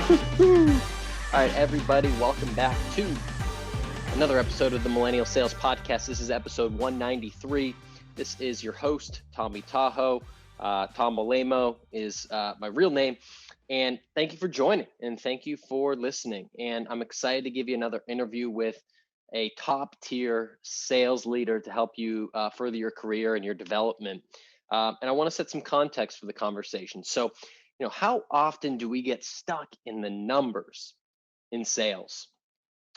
All right, everybody, welcome back to another episode of the Millennial Sales Podcast. This is episode 193. This is your host, Tommy Tahoe. Tom Malemo is my real name. And thank you for joining and thank you for listening. And I'm excited to give you another interview with a top tier sales leader to help you further your career and your development. And I want to set some context for the conversation. So, how often do we get stuck in the numbers in sales,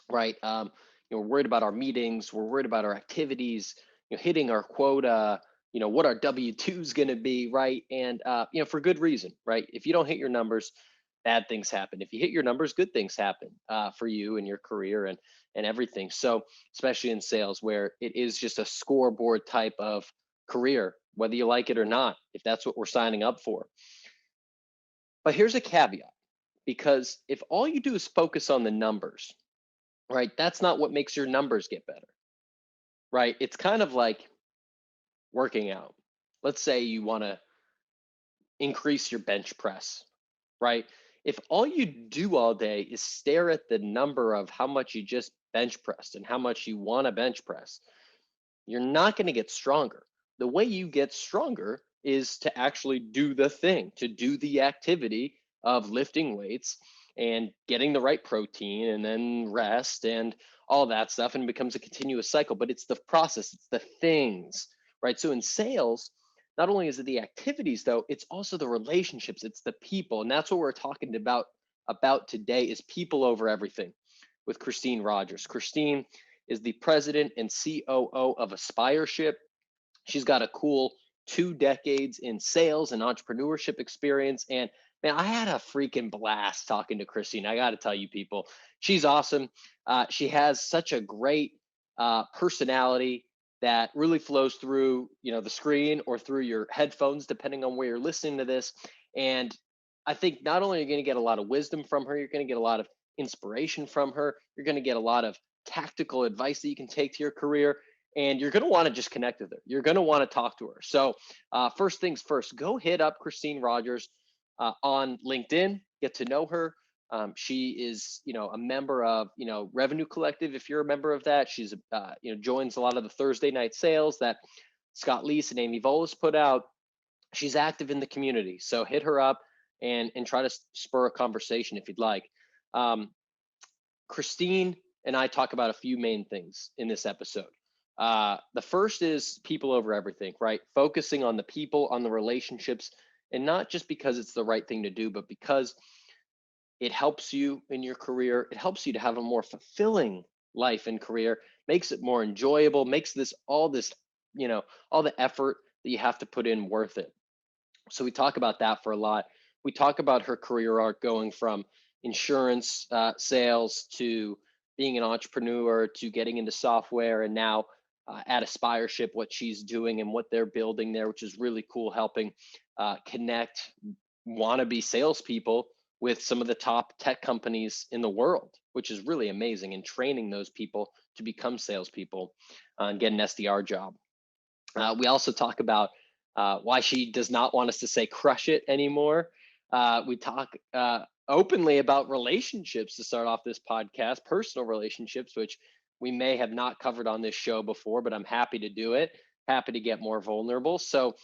right? We're worried about our meetings, we're worried about our activities, hitting our quota, what our W-2 is going to be, right? And for good reason, right? If you don't hit your numbers, bad things happen. If you hit your numbers, good things happen for you and your career and everything. So, especially in sales, where it is just a scoreboard type of career, whether you like it or not, if that's what we're signing up for. But here's a caveat, because if all you do is focus on the numbers, right, that's not what makes your numbers get better, right? It's kind of like working out. Let's say you want to increase your bench press, right? If all you do all day is stare at the number of how much you just bench pressed and how much you want to bench press, you're not going to get stronger. The way you get stronger is to actually do the thing, to do the activity of lifting weights and getting the right protein and then rest and all that stuff. And it becomes a continuous cycle, but it's the process, it's the things, right? So in sales, not only is it the activities though, it's also the relationships, it's the people. And that's what we're talking about today is people over everything with Christine Rogers. Christine is the president and COO of Aspireship. She's got a cool 2 decades in sales and entrepreneurship experience. And man, I had a freaking blast talking to Christine. I got to tell you, people, she's awesome. She has such a great personality that really flows through, the screen or through your headphones, depending on where you're listening to this. And I think not only are you going to get a lot of wisdom from her, you're going to get a lot of inspiration from her. You're going to get a lot of tactical advice that you can take to your career, and you're going to want to just connect with her. You're going to want to talk to her. So first things first, go hit up Christine Rogers on LinkedIn, get to know her. She is, a member of, Revenue Collective. If you're a member of that, she's, joins a lot of the Thursday night sales that Scott Leese and Amy Volas put out. She's active in the community. So hit her up and try to spur a conversation if you'd like. Christine and I talk about a few main things in this episode. The first is people over everything, right? Focusing on the people, on the relationships, and not just because it's the right thing to do, but because it helps you in your career. It helps you to have a more fulfilling life and career, makes it more enjoyable, makes all the effort that you have to put in worth it. So we talk about that for a lot. We talk about her career arc going from insurance sales to being an entrepreneur to getting into software, and now at Aspireship, what she's doing and what they're building there, which is really cool, helping connect wannabe salespeople with some of the top tech companies in the world, which is really amazing, and training those people to become salespeople and get an SDR job. We also talk about why she does not want us to say crush it anymore. We talk openly about relationships to start off this podcast, personal relationships, which we may have not covered on this show before, but I'm happy to do it, happy to get more vulnerable. So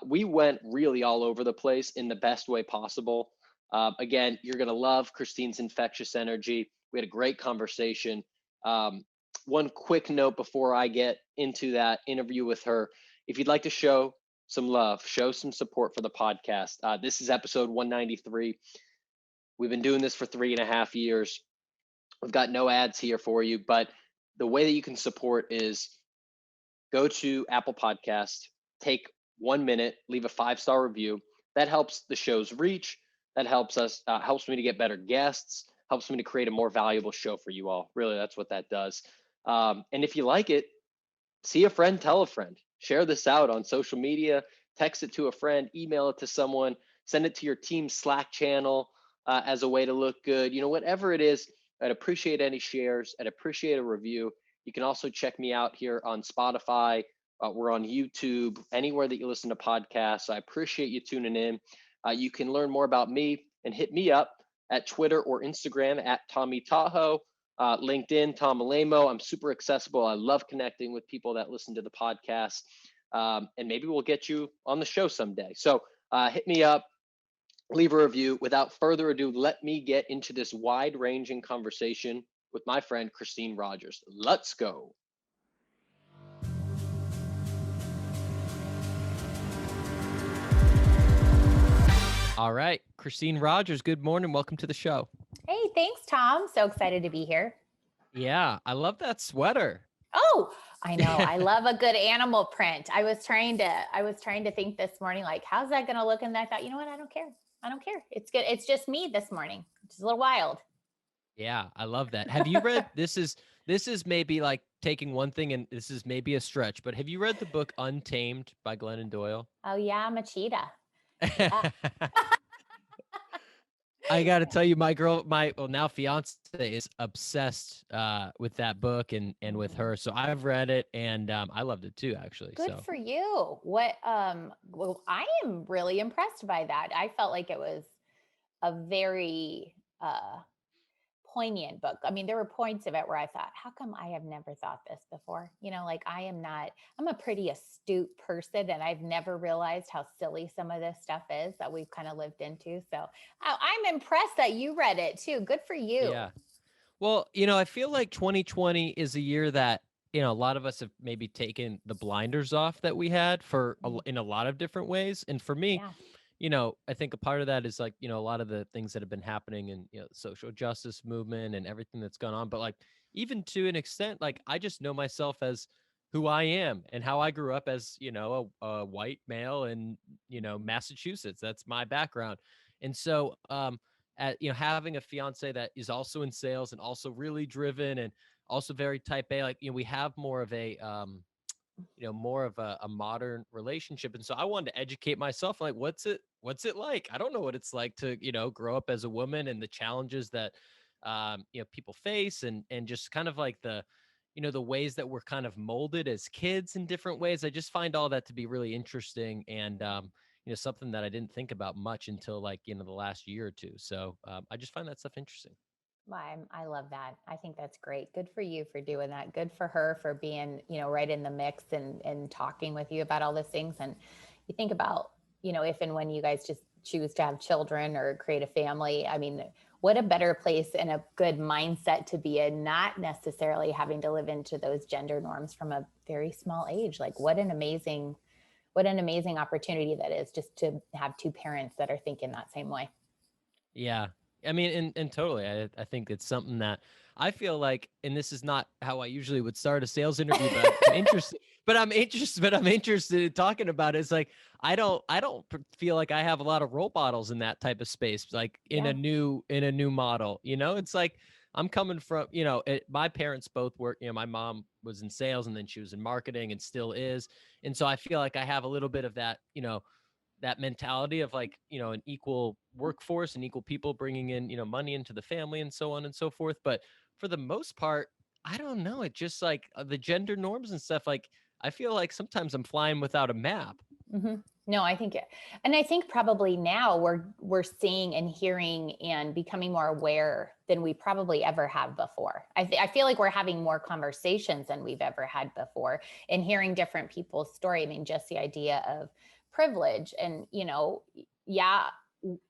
we went really all over the place in the best way possible. Again, you're going to love Christine's infectious energy. We had a great conversation. One quick note before I get into that interview with her. If you'd like to show some love, show some support for the podcast, this is episode 193. We've been doing this for 3.5 years. We've got no ads here for you, but the way that you can support is go to Apple Podcast, take 1 minute, leave a 5-star review. That helps the show's reach. That helps us, helps me to get better guests, helps me to create a more valuable show for you all. Really, that's what that does. And if you like it, see a friend, tell a friend, share this out on social media, text it to a friend, email it to someone, send it to your team's Slack channel as a way to look good. Whatever it is, I'd appreciate any shares. I'd appreciate a review. You can also check me out here on Spotify. We're on YouTube, anywhere that you listen to podcasts. I appreciate you tuning in. You can learn more about me and hit me up at Twitter or Instagram at Tommy Tahoe, LinkedIn, Tom Alemo. I'm super accessible. I love connecting with people that listen to the podcast. And maybe we'll get you on the show someday. So hit me up, leave a review. Without further ado, let me get into this wide-ranging conversation with my friend Christine Rogers. Let's go. All right, Christine Rogers, good morning. Welcome to the show. Hey, thanks, Tom. So excited to be here. Yeah, I love that sweater. Oh, I know. I love a good animal print. I was trying to think this morning, like, how's that going to look? And I thought, you know what? I don't care. It's good. It's just me this morning. It's a little wild. Yeah, I love that. Have you read, this is maybe like taking one thing and this is maybe a stretch, but have you read the book Untamed by Glennon Doyle? Oh yeah, I'm a cheetah. Yeah. I got to tell you, my now fiance is obsessed with that book and with her. So I've read it and I loved it too, actually. Good for you. Well, I am really impressed by that. I felt like it was a very poignant book. I mean, there were points of it where I thought, how come I have never thought this before? Like I'm a pretty astute person and I've never realized how silly some of this stuff is that we've kind of lived into. So I'm impressed that you read it too. Good for you. Yeah. Well, I feel like 2020 is a year that, a lot of us have maybe taken the blinders off that we had in a lot of different ways. And for me, I think a part of that is like, a lot of the things that have been happening in, social justice movement and everything that's gone on. But like, even to an extent, like I just know myself as who I am and how I grew up as, a white male in, Massachusetts. That's my background. And so, having a fiance that is also in sales and also really driven and also very type A, like, we have more of a, a modern relationship. And so I wanted to educate myself, like, what's it like? I don't know what it's like to, grow up as a woman and the challenges that, people face and just kind of like the ways that we're kind of molded as kids in different ways. I just find all that to be really interesting and, something that I didn't think about much until like, the last year or two. So I just find that stuff interesting. I love that. I think that's great. Good for you for doing that. Good for her for being, right in the mix and talking with you about all those things. And you think about, if and when you guys just choose to have children or create a family, I mean, what a better place and a good mindset to be in, not necessarily having to live into those gender norms from a very small age. Like what an amazing opportunity that is just to have two parents that are thinking that same way. Yeah. I mean, and totally, I think it's something that I feel like, and this is not how I usually would start a sales interview, but I'm interested in talking about it. It's like, I don't feel like I have a lot of role models in that type of space, like in a new model, it's like, I'm coming from, my parents both work, my mom was in sales and then she was in marketing and still is. And so I feel like I have a little bit of that, that mentality of like, an equal workforce and equal people bringing in, money into the family and so on and so forth. But for the most part, I don't know. It just like the gender norms and stuff. Like, I feel like sometimes I'm flying without a map. Mm-hmm. No, I think probably now we're seeing and hearing and becoming more aware than we probably ever have before. I feel like we're having more conversations than we've ever had before and hearing different people's story. I mean, just the idea of privilege and,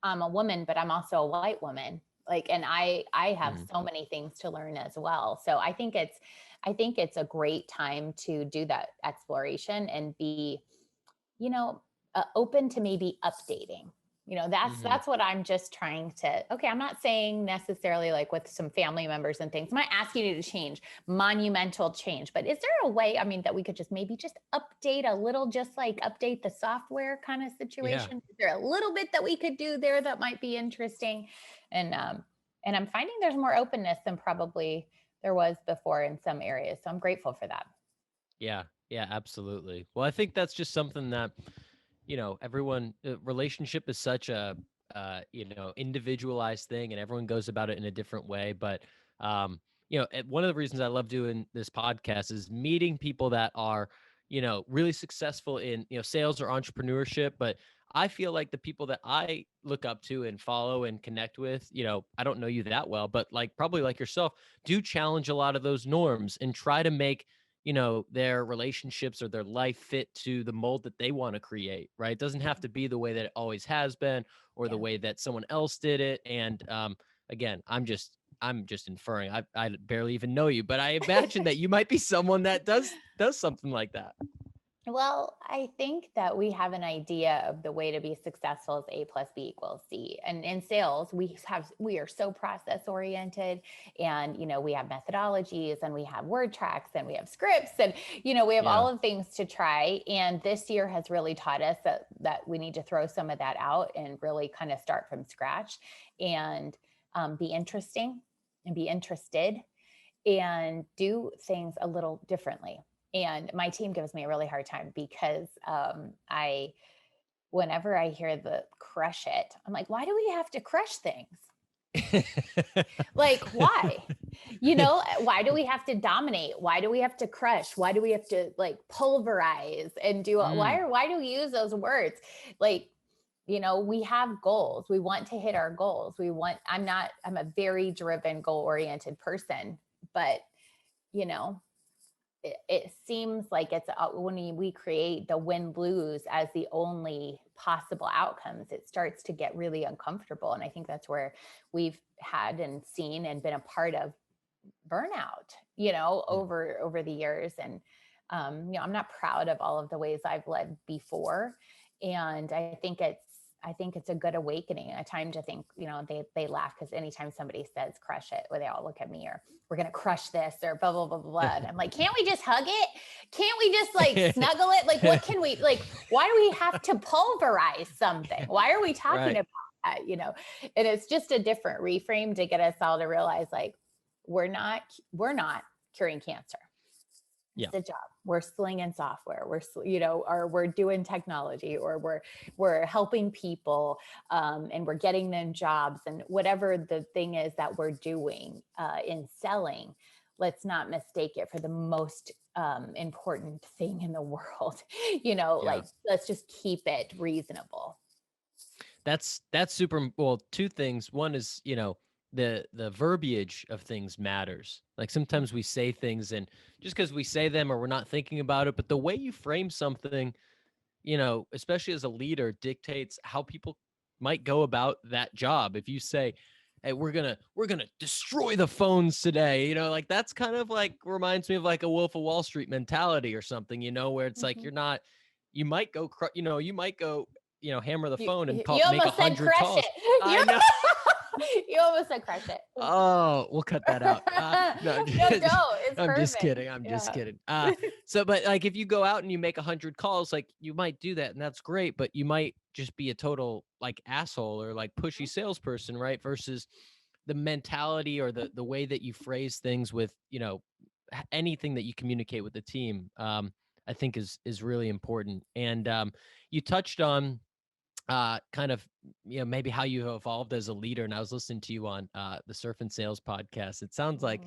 I'm a woman, but I'm also a white woman. Like, and I have so many things to learn as well. So I think it's a great time to do that exploration and be, open to maybe updating. That's what I'm just trying to, okay, I'm not saying necessarily like with some family members and things, I'm not asking you to change, monumental change, but is there a way, I mean, that we could just maybe just update a little, just like update the software kind of situation? Yeah. Is there a little bit that we could do there that might be interesting? And I'm finding there's more openness than probably there was before in some areas. So I'm grateful for that. Yeah, absolutely. Well, I think that's just something that, everyone, relationship is such a, individualized thing and everyone goes about it in a different way. But, one of the reasons I love doing this podcast is meeting people that are, really successful in, sales or entrepreneurship. But I feel like the people that I look up to and follow and connect with, I don't know you that well, but like probably like yourself, do challenge a lot of those norms and try to make, their relationships or their life fit to the mold that they want to create, right? It doesn't have to be the way that it always has been or the Yeah. way that someone else did it. And again, I'm just inferring. I barely even know you, but I imagine that you might be someone that does something like that. Well, I think that we have an idea of the way to be successful is A plus B equals C. And in sales, we are so process oriented, and we have methodologies, and we have word tracks, and we have scripts, and we have Yeah. all of things to try. And this year has really taught us that we need to throw some of that out and really kind of start from scratch, and be interesting and be interested and do things a little differently. And my team gives me a really hard time because whenever I hear the crush it, I'm like, why do we have to crush things? Like, why? Why do we have to dominate? Why do we have to crush? Why do we have to like pulverize and do why do we use those words? Like, we have goals. We want to hit our goals. I'm a very driven, goal-oriented person, but it seems like it's when we create the win-lose as the only possible outcomes, it starts to get really uncomfortable. And I think that's where we've had and seen and been a part of burnout, over the years. And, I'm not proud of all of the ways I've led before. And I think it's a good awakening, a time to think, they laugh because anytime somebody says crush it, or they all look at me, or we're going to crush this, or blah, blah, blah, blah, blah. And I'm like, can't we just hug it? Can't we just like snuggle it? Like, what can we, like, why do we have to pulverize something? Why are we talking about that? And it's just a different reframe to get us all to realize like, we're not curing cancer. Yeah. It's a job. We're slinging software. Or we're doing technology, or we're helping people, and we're getting them jobs, and whatever the thing is that we're doing in selling. Let's not mistake it for the most important thing in the world. Like, let's just keep it reasonable. That's super. Well, two things. One is, the verbiage of things matters. Like sometimes we say things and just because we say them or we're not thinking about it, but the way you frame something, especially as a leader, dictates how people might go about that job. If you say, hey, we're gonna destroy the phones today, like that's kind of like reminds me of like a Wolf of Wall Street mentality or something, where it's like you might go hammer the phone and make almost said 100 crush calls. it. I know. You almost said crush it. Oh, we'll cut that out. No, No, don't. It's I'm perfect. just kidding. I'm just kidding. But like if you go out and you make 100 calls, like you might do that and that's great, but you might just be a total like asshole or like pushy salesperson, right? Versus the mentality or the way that you phrase things with, anything that you communicate with the team, I think is really important. And you touched on kind of maybe how you evolved as a leader, and I was listening to you on the Surf and Sales podcast. It sounds like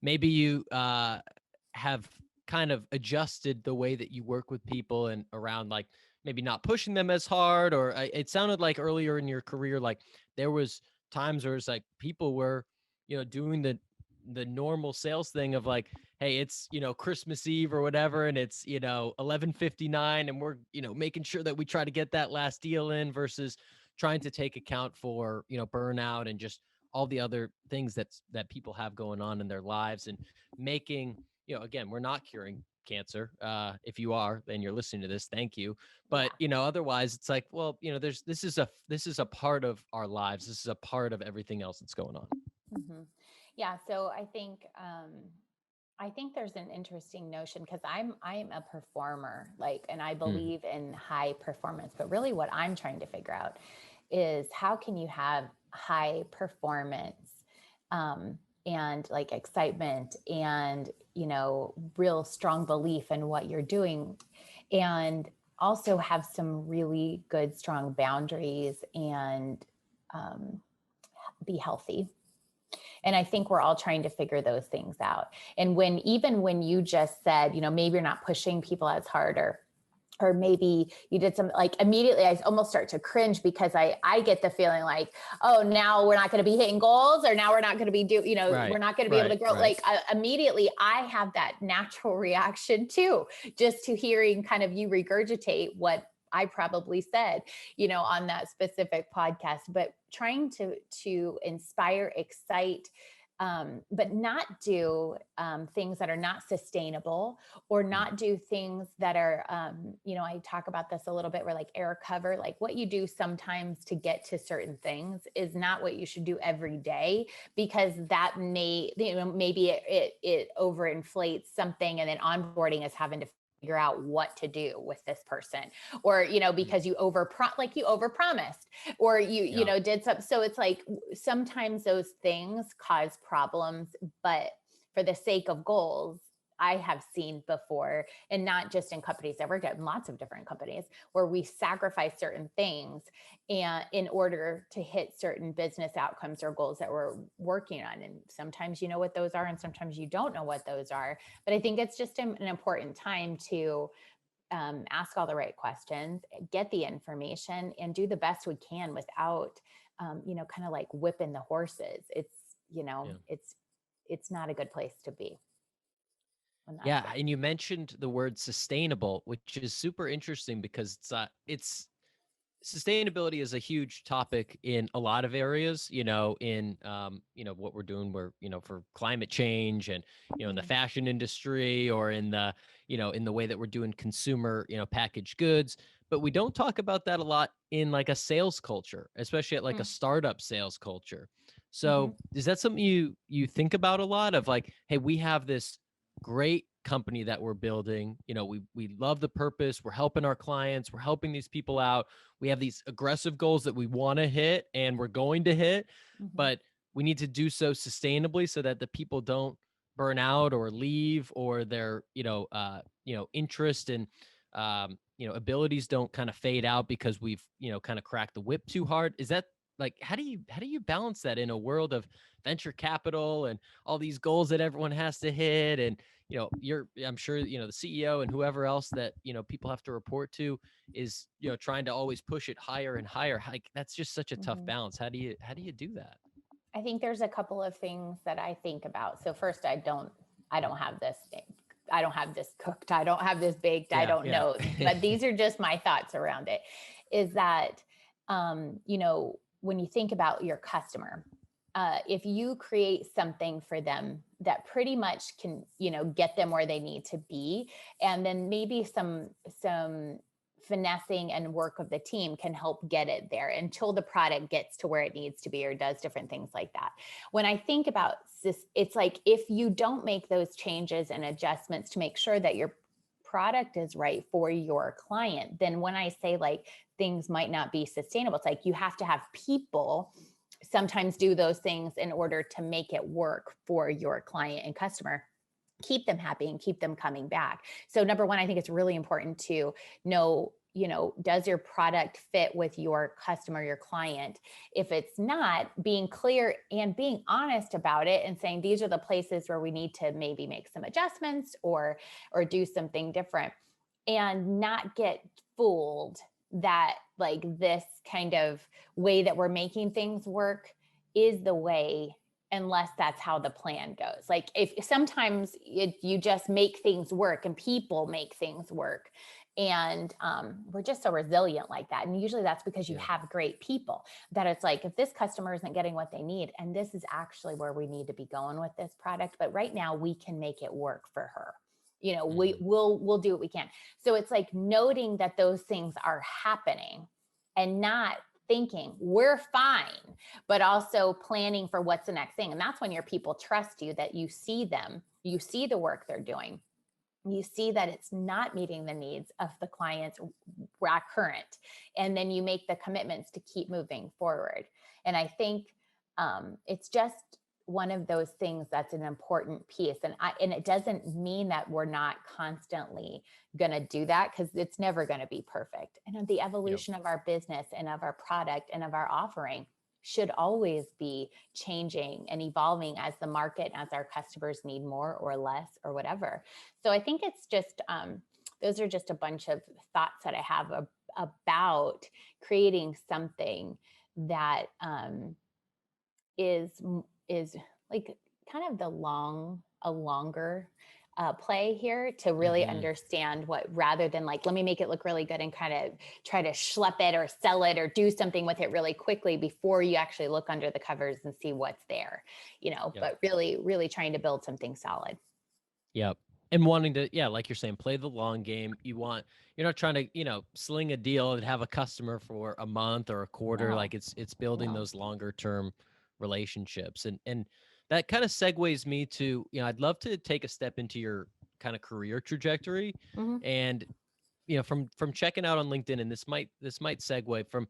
maybe you have kind of adjusted the way that you work with people and around like maybe not pushing them as hard, or it sounded like earlier in your career like there was times where it's like people were doing the normal sales thing of like, hey, it's Christmas Eve or whatever, and it's 11:59, and we're making sure that we try to get that last deal in versus trying to take account for burnout and just all the other things that people have going on in their lives, and making again, we're not curing cancer. If you are, then you're listening to this, thank you. But otherwise it's like, well, this is a part of our lives. This is a part of everything else that's going on. Mm-hmm. Yeah. So I think there's an interesting notion because I'm a performer, like, and I believe in high performance, but really what I'm trying to figure out is how can you have high performance, and like excitement and, real strong belief in what you're doing, and also have some really good, strong boundaries and, be healthy. And I think we're all trying to figure those things out. And even when you just said, maybe you're not pushing people as hard, or maybe you did some, like immediately I almost start to cringe because I get the feeling like, oh, now we're not going to be hitting goals, or now we're not going to be we're not going to be able to grow. Like immediately I have that natural reaction too, just to hearing kind of you regurgitate what I probably said, on that specific podcast, but trying to inspire, excite, but not do things that are not sustainable, or not do things that are, I talk about this a little bit, where like air cover, like what you do sometimes to get to certain things is not what you should do every day, because that may, maybe it overinflates something, and then onboarding is having to figure out what to do with this person, or because you overpromised, or you did something. So it's like sometimes those things cause problems, but for the sake of goals, I have seen before, and not just in companies I work at, lots of different companies, where we sacrifice certain things and in order to hit certain business outcomes or goals that we're working on. And sometimes you know what those are, and sometimes you don't know what those are. But I think it's just an important time to ask all the right questions, get the information, and do the best we can without, kind of like whipping the horses. It's, it's not a good place to be. Yeah, and you mentioned the word sustainable, which is super interesting because it's sustainability is a huge topic in a lot of areas, in what we're doing, for climate change, and in the fashion industry, or in the in the way that we're doing consumer packaged goods. But we don't talk about that a lot in like a sales culture, especially at like a startup sales culture. So is that something you think about a lot, of like, hey, we have this great company that we're building, we love the purpose, we're helping our clients, we're helping these people out, we have these aggressive goals that we want to hit and we're going to hit, but we need to do so sustainably so that the people don't burn out or leave, or their interest and abilities don't kind of fade out because we've kind of cracked the whip too hard. Is that, like, how do you balance that in a world of venture capital and all these goals that everyone has to hit? And I'm sure the CEO and whoever else that people have to report to is trying to always push it higher and higher. Like, that's just such a tough balance. How do you do that? I think there's a couple of things that I think about. So first, I don't have this thing. I don't have this cooked. I don't have this baked. I don't know, but these are just my thoughts around it. Is that, when you think about your customer, if you create something for them that pretty much can, get them where they need to be, and then maybe some finessing and work of the team can help get it there until the product gets to where it needs to be, or does different things like that. When I think about this, it's like, if you don't make those changes and adjustments to make sure that your product is right for your client, then when I say like things might not be sustainable, it's like you have to have people sometimes do those things in order to make it work for your client and customer, keep them happy and keep them coming back. So number one, I think it's really important to know, does your product fit with your customer, your client? If it's not, being clear and being honest about it and saying, these are the places where we need to maybe make some adjustments or do something different, and not get fooled that like this kind of way that we're making things work is the way, unless that's how the plan goes. Like, if sometimes you just make things work and people make things work, and we're just so resilient like that. And usually that's because you have great people, that it's like, if this customer isn't getting what they need, and this is actually where we need to be going with this product, but right now we can make it work for her. We'll do what we can. So it's like noting that those things are happening, and not thinking we're fine, but also planning for what's the next thing. And that's when your people trust you, that you see them, you see the work they're doing, you see that it's not meeting the needs of the clients current, and then you make the commitments to keep moving forward. And I think it's just one of those things that's an important piece. And it doesn't mean that we're not constantly going to do that, because it's never going to be perfect. And the evolution of our business and of our product and of our offering should always be changing and evolving as the market, as our customers need more or less or whatever. So I think it's just those are just a bunch of thoughts that I have about creating something that is like kind of a longer play here to really understand what, rather than like, let me make it look really good and kind of try to schlep it or sell it or do something with it really quickly before you actually look under the covers and see what's there, but really trying to build something solid. Yep. And wanting to, yeah, like you're saying, play the long game. You're not trying to, sling a deal and have a customer for a month or a quarter. No. Like it's building No. those longer term relationships. And that kind of segues me to, I'd love to take a step into your kind of career trajectory. Mhm. And, from checking out on LinkedIn, and this might segue from,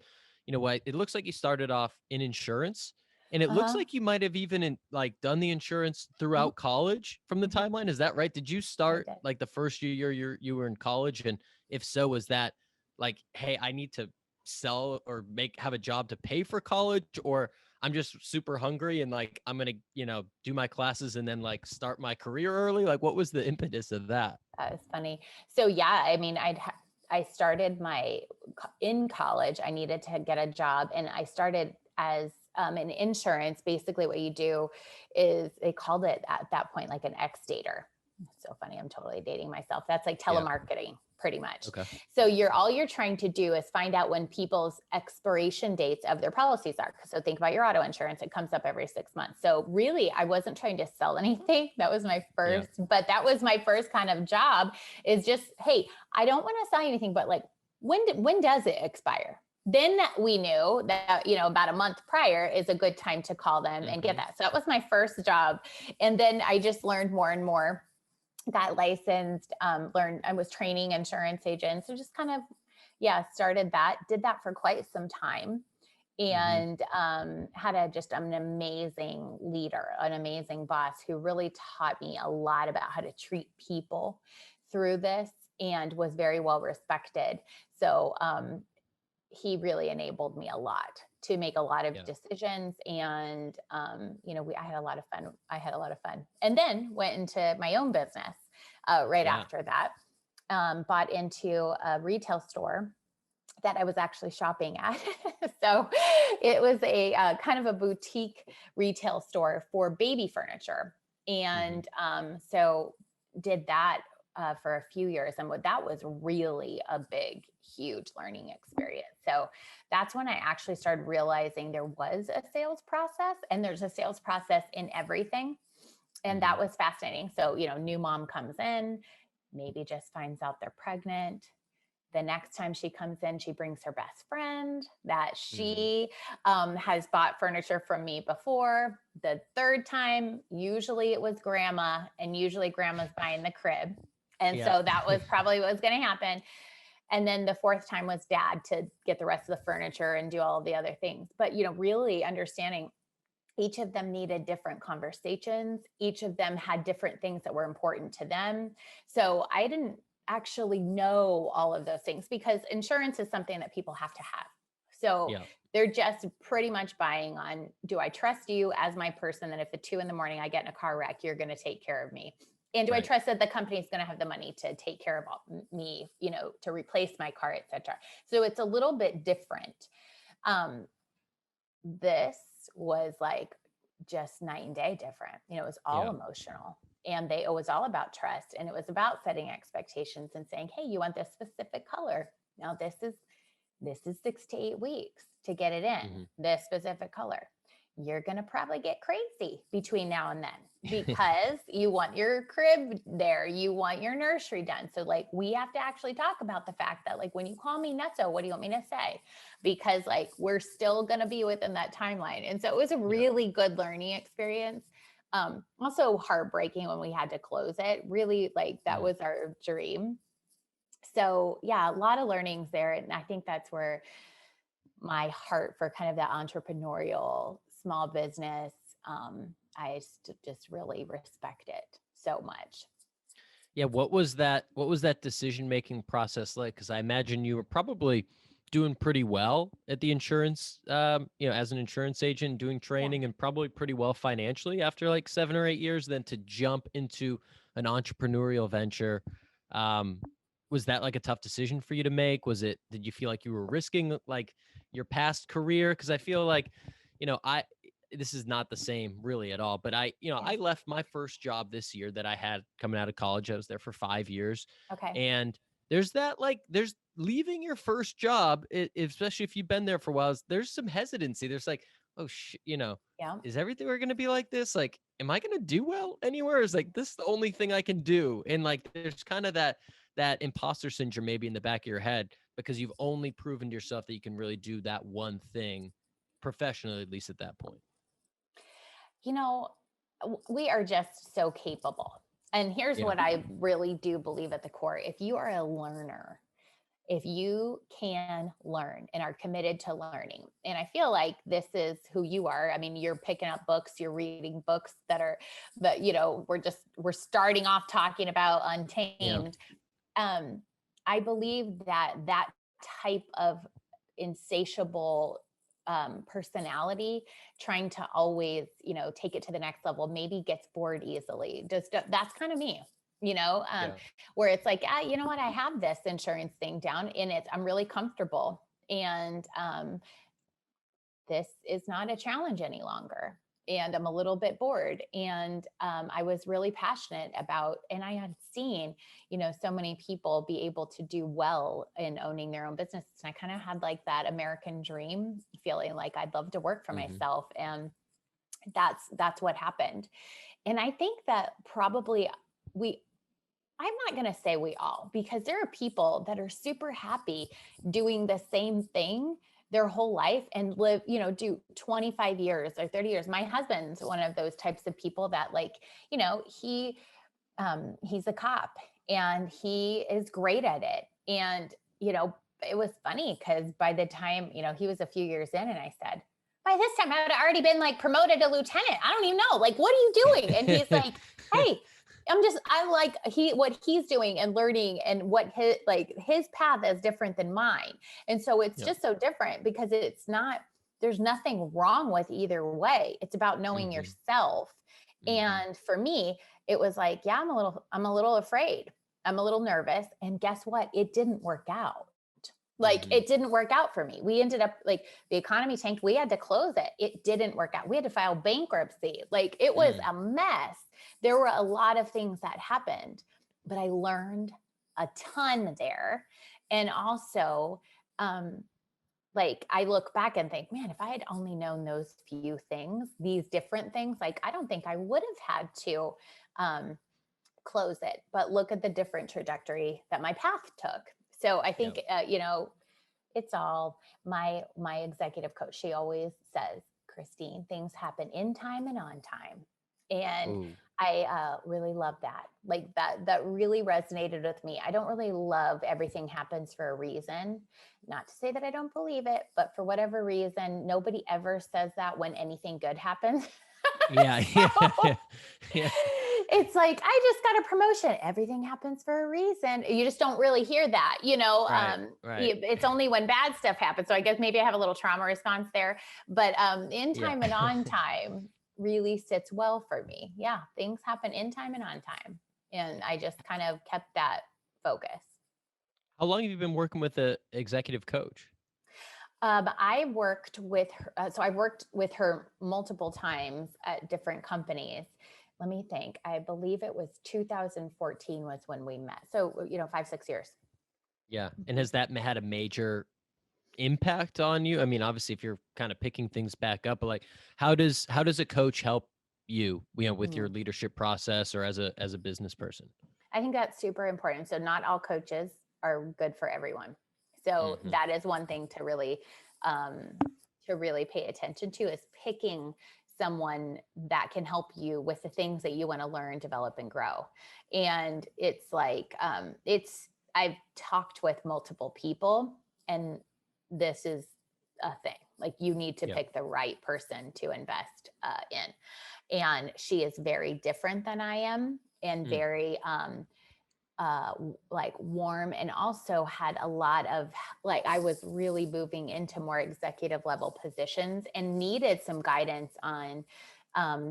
what it looks like you started off in insurance. And it looks Uh-huh. like you might have even done the insurance throughout college from the timeline. Is that right? Did you start did. like the first year you were in college? And if so, was that like, hey, I need to sell or have a job to pay for college, or I'm just super hungry and like I'm gonna do my classes and then like start my career early? Like, what was the impetus of that? That was funny. So yeah, I mean, I started in college. I needed to get a job, and I started as in insurance. Basically, what you do is, they called it at that point like an ex-dater. It's so funny. I'm totally dating myself. That's like telemarketing, pretty much. Okay. So all you're trying to do is find out when people's expiration dates of their policies are. So think about your auto insurance. It comes up every 6 months. So really, I wasn't trying to sell anything. That was my first, but that was my first kind of job, is just, hey, I don't want to sell anything, but like, when does it expire? Then we knew that, about a month prior is a good time to call them and get that. So that was my first job. And then I just learned more and more, got licensed, I was training insurance agents. So just kind of, started that, did that for quite some time. And had just an amazing leader, an amazing boss who really taught me a lot about how to treat people through this, and was very well respected. So he really enabled me a lot to make a lot of decisions. And, I had a lot of fun. And then went into my own business after that. Bought into a retail store that I was actually shopping at. So it was a kind of a boutique retail store for baby furniture. And so did that for a few years. And that was really a big, huge learning experience. So that's when I actually started realizing there was a sales process, and there's a sales process in everything. And that was fascinating. So, new mom comes in, maybe just finds out they're pregnant. The next time she comes in, she brings her best friend that she has bought furniture from me before. The third time, usually it was grandma, and usually grandma's buying the crib. And so that was probably what was going to happen. And then the fourth time was dad to get the rest of the furniture and do all of the other things. But, really understanding each of them needed different conversations. Each of them had different things that were important to them. So I didn't actually know all of those things, because insurance is something that people have to have. So they're just pretty much buying on, do I trust you as my person, that if at 2 a.m. I get in a car wreck, you're going to take care of me? And do I trust that the company is going to have the money to take care of me, to replace my car, et cetera. So it's a little bit different. This was like just night and day different. It was all emotional, and it was all about trust, and it was about setting expectations and saying, hey, you want this specific color. Now this is 6 to 8 weeks to get it in this specific color. You're going to probably get crazy between now and then, because you want your crib there, you want your nursery done. So like, we have to actually talk about the fact that like, when you call me nutso, what do you want me to say? Because like, we're still going to be within that timeline. And so it was a really good learning experience. Also heartbreaking when we had to close it. Really, like, that was our dream. So a lot of learnings there. And I think that's where my heart for kind of that entrepreneurial small business, I just really respect it so much. Yeah. What was that decision-making process like? Because I imagine you were probably doing pretty well at the insurance, as an insurance agent, doing training, and probably pretty well financially after like 7 or 8 years, then to jump into an entrepreneurial venture. was that like a tough decision for you to make? Did you feel like you were risking like your past career? Cause I feel like, this is not the same really at all, but Yeah. I left my first job this year that I had coming out of college. I was there for 5 years. Okay. And there's leaving your first job, especially if you've been there for a while, there's some hesitancy. There's like, oh, Yeah. is everything going to be like this? Like, am I going to do well anywhere? Is like, this the only thing I can do? And like, there's kind of that imposter syndrome maybe in the back of your head because you've only proven to yourself that you can really do that one thing professionally, at least at that point. We are just so capable. And here's Yeah. what I really do believe at the core. If you are a learner, if you can learn and are committed to learning, and I feel like this is who you are. I mean, you're picking up books, you're reading books that we're starting off talking about Untamed. Yeah. I believe that type of insatiable personality, trying to always, take it to the next level, maybe gets bored easily. That's kind of me, Yeah. where it's like, you know what, I have this insurance thing down and I'm really comfortable. And this is not a challenge any longer. And I'm a little bit bored. And I was really passionate about, and I had seen, so many people be able to do well in owning their own business. And I kind of had like that American dream feeling like I'd love to work for myself. And that's what happened. And I think that probably I'm not going to say we all, because there are people that are super happy doing the same thing their whole life and live, do 25 years or 30 years. My husband's one of those types of people that he's a cop and he is great at it. And, it was funny because by the time, he was a few years in and I said, by this time I would have already been like promoted to lieutenant. I don't even know. Like, what are you doing? And he's like, hey, I like what he's doing and learning and what his path is different than mine. And so it's just so different because there's nothing wrong with either way. It's about knowing yourself. And for me, it was like, yeah, I'm a little afraid. I'm a little nervous. And guess what? It didn't work out. It didn't work out for me. We ended up the economy tanked. We had to close it. It didn't work out. We had to file bankruptcy. It was a mess. There were a lot of things that happened, but I learned a ton there. And also, I look back and think, man, if I had only known those few things, these different things, I don't think I would have had to close it. But look at the different trajectory that my path took. So I think, it's all my executive coach. She always says, Christine, things happen in time and on time. And I really love that. That really resonated with me. I don't really love everything happens for a reason. Not to say that I don't believe it, but for whatever reason, nobody ever says that when anything good happens. Yeah. Yeah. It's like, I just got a promotion. Everything happens for a reason. You just don't really hear that, Right. It's only when bad stuff happens. So I guess maybe I have a little trauma response there, but in time and on time really sits well for me. Yeah. Things happen in time and on time. And I just kind of kept that focus. How long have you been working with an executive coach? I worked with her. So I've worked with her multiple times at different companies. Let me think. I believe it was 2014 was when we met. So, 5-6 years. Yeah. And has that had a major impact on you? I mean, obviously if you're kind of picking things back up, but how does a coach help you, with your leadership process or as a business person? I think that's super important. So not all coaches are good for everyone. So that is one thing to really pay attention to, is picking someone that can help you with the things that you want to learn, develop, and grow. And it's I've talked with multiple people, and this is a thing. You need to pick the right person to invest in. And she is very different than I am, and very warm, and also had a lot of I was really moving into more executive level positions and needed some guidance on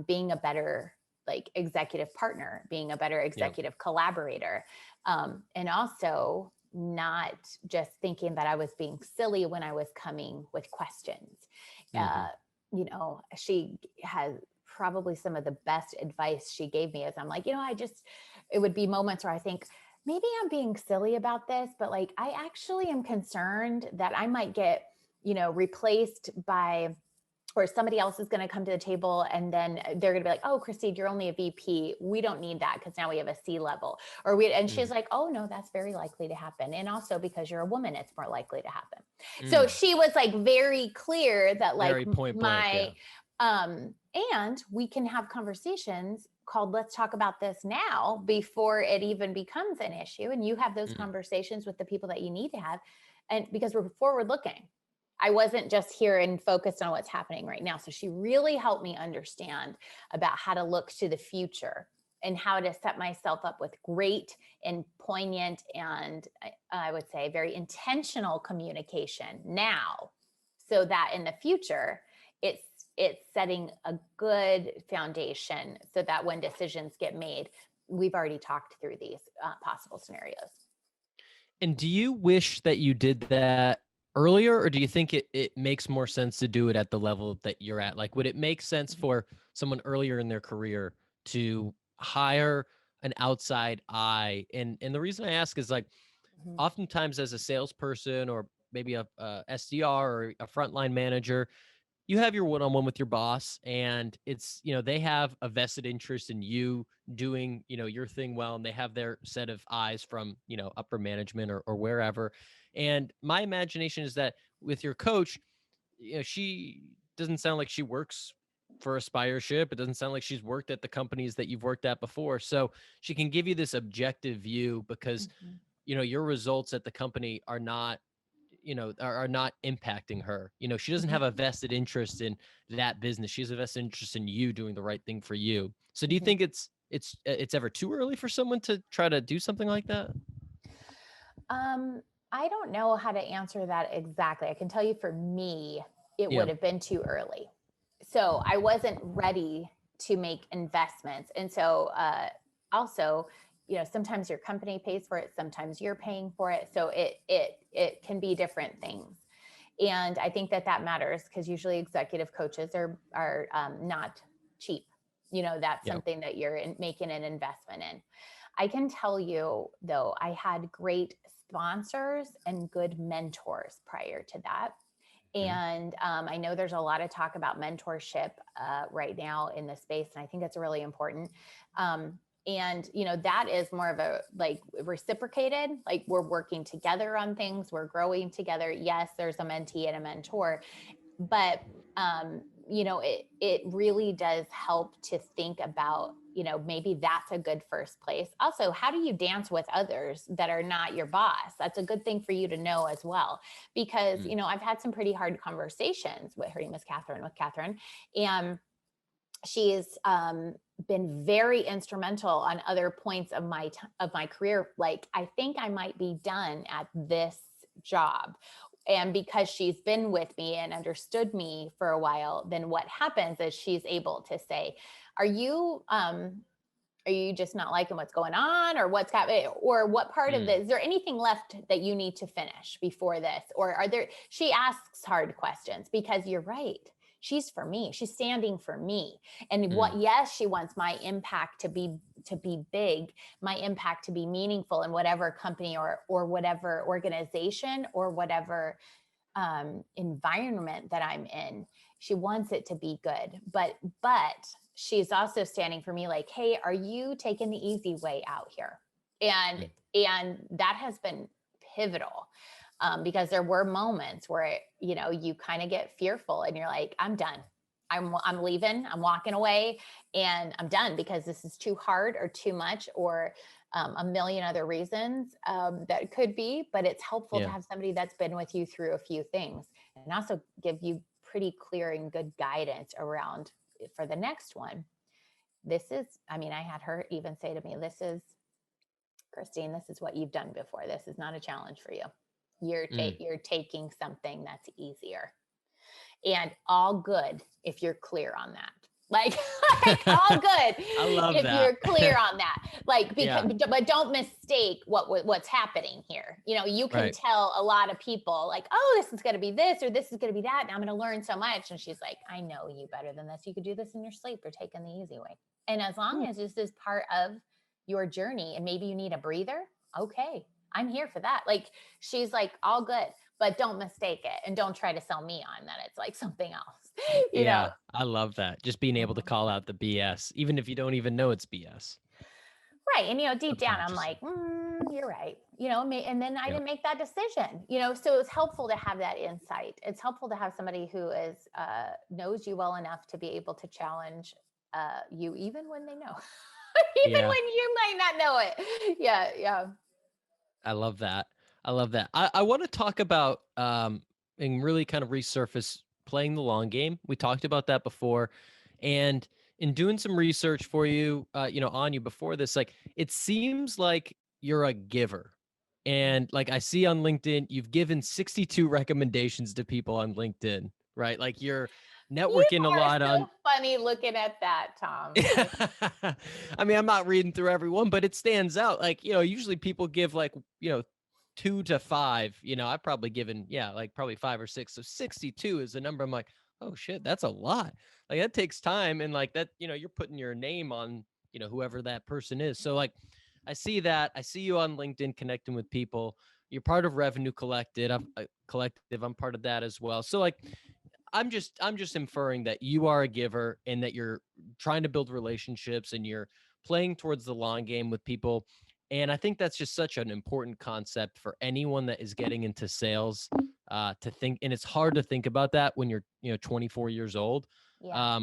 being a better like executive partner, being a better executive collaborator. And also not just thinking that I was being silly when I was coming with questions. She has probably some of the best advice she gave me is I'm like, it would be moments where I think, maybe I'm being silly about this, but like, I actually am concerned that I might get, replaced by, or somebody else is going to come to the table and then they're going to be like, oh, Christine, you're only a VP. We don't need that because now we have a C level. And she's like, oh no, that's very likely to happen. And also because you're a woman, it's more likely to happen. So she was like very clear that like very point blank, and we can have conversations called let's talk about this now before it even becomes an issue. And you have those conversations with the people that you need to have. And because we're forward looking. I wasn't just here and focused on what's happening right now. So she really helped me understand about how to look to the future and how to set myself up with great and poignant and I would say very intentional communication now, so that in the future, it's setting a good foundation so that when decisions get made, we've already talked through these possible scenarios. And do you wish that you did that earlier, or do you think it makes more sense to do it at the level that you're at? Like, would it make sense for someone earlier in their career to hire an outside eye? And the reason I ask is like, oftentimes as a salesperson or maybe a SDR or a frontline manager, you have your one-on-one with your boss, and it's, they have a vested interest in you doing, your thing well, and they have their set of eyes from, upper management or wherever. And my imagination is that with your coach, she doesn't sound like she works for Aspireship. It doesn't sound like she's worked at the companies that you've worked at before. So she can give you this objective view because, your results at the company are not are not impacting her. She doesn't have a vested interest in that business. She has a vested interest in you doing the right thing for you. So do you think it's ever too early for someone to try to do something like that? I don't know how to answer that exactly. I can tell you for me, it would have been too early. So I wasn't ready to make investments. And so also, sometimes your company pays for it, sometimes you're paying for it. So it can be different things. And I think that matters because usually executive coaches are not cheap. That's something that you're making an investment in. I can tell you though, I had great sponsors and good mentors prior to that. And I know there's a lot of talk about mentorship right now in the space. And I think that's really important. And, that is more of a like reciprocated, like we're working together on things, we're growing together. Yes, there's a mentee and a mentor, but, it really does help to think about, maybe that's a good first place. Also, how do you dance with others that are not your boss? That's a good thing for you to know as well, because, I've had some pretty hard conversations with her name is Catherine, and she's been very instrumental on other points of my career. Like, I think I might be done at this job. And because she's been with me and understood me for a while, then what happens is she's able to say, are you just not liking what's going on, or what's happening, or what part of this, is there anything left that you need to finish before this? Or she asks hard questions because you're right. She's for me. She's standing for me. And yes, she wants my impact to be big, my impact to be meaningful in whatever company or whatever organization or whatever environment that I'm in. She wants it to be good, but she's also standing for me like, hey, are you taking the easy way out here? And that has been pivotal. Because there were moments where, you kind of get fearful and you're like, I'm done. I'm leaving, I'm walking away, and I'm done because this is too hard or too much, or a million other reasons that could be, but it's helpful to have somebody that's been with you through a few things and also give you pretty clear and good guidance around for the next one. I had her even say to me, Christine, this is what you've done before. This is not a challenge for you. You're taking something that's easier, and all good if you're clear on that. Like, all good. I love if that. you're clear on that, like, because, Yeah. but don't mistake what's happening here. You can Right. tell a lot of people like, oh, this is going to be this, or this is going to be that. And I'm going to learn so much. And she's like, I know you better than this. You could do this in your sleep. You're taking the easy way. And as long as this is part of your journey and maybe you need a breather, okay, I'm here for that. Like, she's like, all good, but don't mistake it. And don't try to sell me on that it's like something else, Yeah. I love that. Just being able to Mhm. call out the BS, even if you don't even know it's BS. Right. And, deep down, I'm Subconsciously. like, you're right. And then I Yep. didn't make that decision, so it's helpful to have that insight. It's helpful to have somebody who knows you well enough to be able to challenge you, even when they know, even Yeah. when you might not know it. Yeah. Yeah. I love that. I love that. I want to talk about and really kind of resurface playing the long game. We talked about that before. And in doing some research for you, on you before this, like it seems like you're a giver. And like I see on LinkedIn, you've given 62 recommendations to people on LinkedIn, right? Like you're You networking a are lot on. so funny looking at that, Tom. I mean, I'm not reading through everyone, but it stands out. Like, usually people give like, 2 to 5. I've probably given, like probably 5 or 6. So 62 is the number. I'm like, oh shit, that's a lot. Like that takes time. And like that, you're putting your name on, whoever that person is. So like, I see that. I see you on LinkedIn connecting with people. You're part of Revenue Collected. I'm Collective. I'm part of that as well. So like, I'm just inferring that you are a giver and that you're trying to build relationships and you're playing towards the long game with people. And I think that's just such an important concept for anyone that is getting into sales to think. And it's hard to think about that when you're 24 years old Yeah.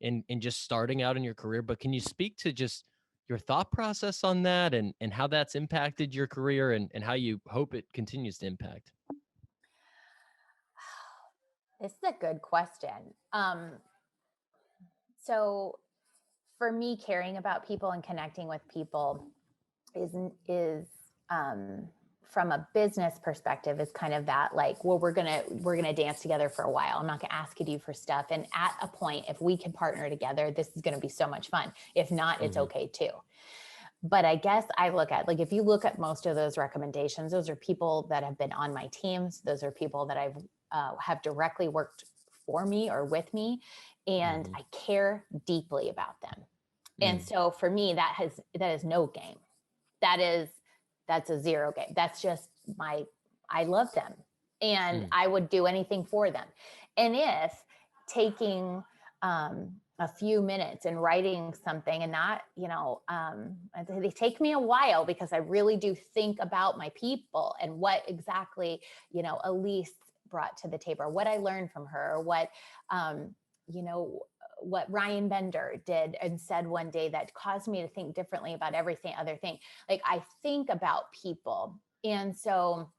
and just starting out in your career. But can you speak to just your thought process on that and how that's impacted your career and how you hope it continues to impact? This is a good question. So for me, caring about people and connecting with people is from a business perspective is kind of that, like, well, we're gonna dance together for a while. I'm not gonna ask you to do for stuff. And at a point, if we can partner together, this is gonna be so much fun. If not, it's okay too. But I guess I look at, like, if you look at most of those recommendations, those are people that have been on my teams. Those are people that I've have directly worked for me or with me, and I care deeply about them. And so for me, that is no game. That's a zero game. That's just I love them and I would do anything for them. And if taking a few minutes and writing something and not, they take me a while because I really do think about my people and what exactly, Elise brought to the table, or what I learned from her, or what Ryan Bender did and said one day that caused me to think differently about everything, other thing. Like, I think about people. And so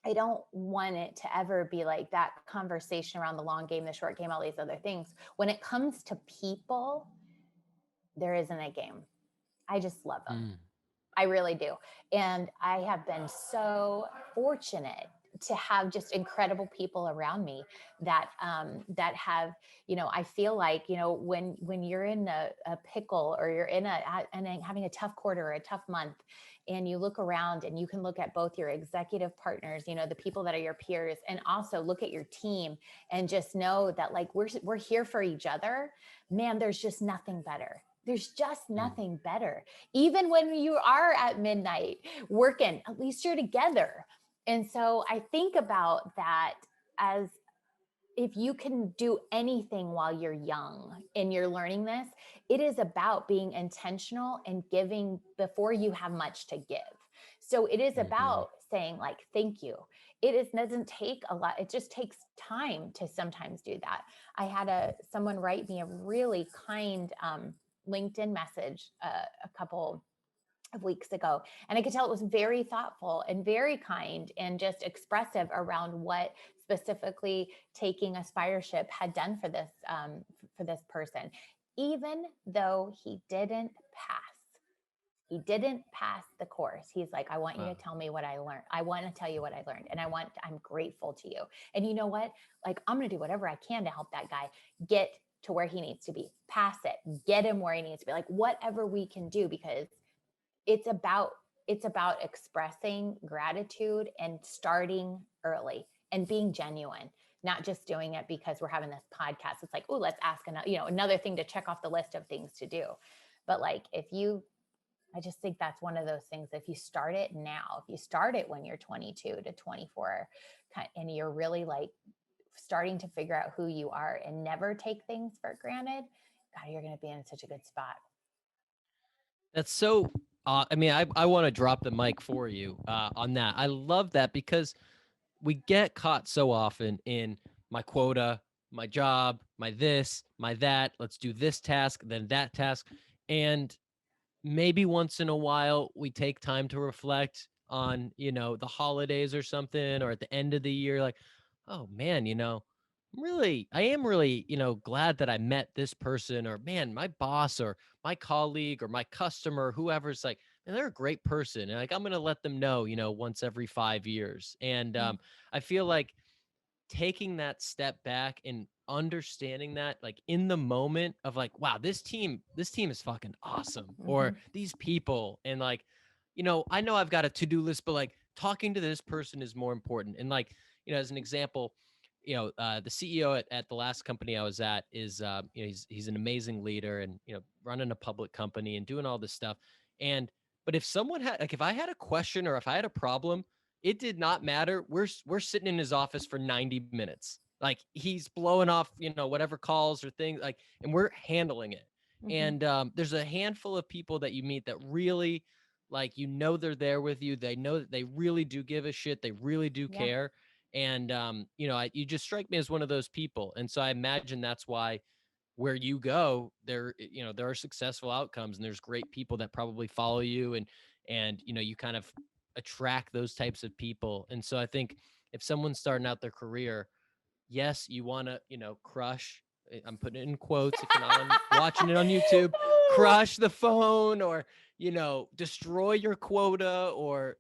I don't want it to ever be like that conversation around the long game, the short game, all these other things. When it comes to people, there isn't a game. I just love them. I really do. And I have been so fortunate to have just incredible people around me that have, I feel like, when you're in a pickle, or you're and having a tough quarter or a tough month, and you look around and you can look at both your executive partners, the people that are your peers, and also look at your team and just know that, like, we're here for each other. Man, there's just nothing better. There's just nothing better. Even when you are at midnight working, at least you're together. And so I think about that as, if you can do anything while you're young and you're learning this, it is about being intentional and giving before you have much to give. So it is about saying, like, thank you. Doesn't take a lot. It just takes time to sometimes do that. I had someone write me a really kind LinkedIn message a couple of weeks ago, and I could tell it was very thoughtful and very kind and just expressive around what specifically taking Aspireship had done for this person. Even though he didn't pass the course, he's like, I want you to tell me what I learned. I want to tell you what I learned, and I'm grateful to you. And you know what? Like, I'm going to do whatever I can to help that guy get to where he needs to be, pass it, get him where he needs to be, like whatever we can do, because it's about expressing gratitude and starting early and being genuine, not just doing it because we're having this podcast. It's like, oh, let's ask another thing to check off the list of things to do. But like, I just think that's one of those things. If you start it now, if you start it when you're 22 to 24, and you're really like starting to figure out who you are and never take things for granted, God, you're going to be in such a good spot. That's so, I mean, I want to drop the mic for you on that. I love that because we get caught so often in my quota, my job, my this, my that. Let's do this task, then that task. And maybe once in a while we take time to reflect on, the holidays or something, or at the end of the year, like, oh man, I am really, glad that I met this person, or man, my boss or my colleague or my customer, whoever's like, man, they're a great person. And like, I'm going to let them know, once every 5 years. And I feel like taking that step back and understanding that, like in the moment of like, wow, this team is fucking awesome, or these people. And like, I know I've got a to-do list, but like talking to this person is more important. And like, as an example, the CEO at the last company I was at is, he's an amazing leader, and, running a public company and doing all this stuff. But if someone had, like, if I had a question or if I had a problem, it did not matter. We're sitting in his office for 90 minutes. Like he's blowing off, whatever calls or things, like, and we're handling it. And there's a handful of people that you meet that really, like, they're there with you. They know that they really do give a shit. They really do care. And, you just strike me as one of those people. And so I imagine that's why where you go, there are successful outcomes, and there's great people that probably follow you, and you kind of attract those types of people. And so I think if someone's starting out their career, yes, you want to, crush, I'm putting it in quotes if you're not watching it on YouTube, crush the phone, or, destroy your quota, or,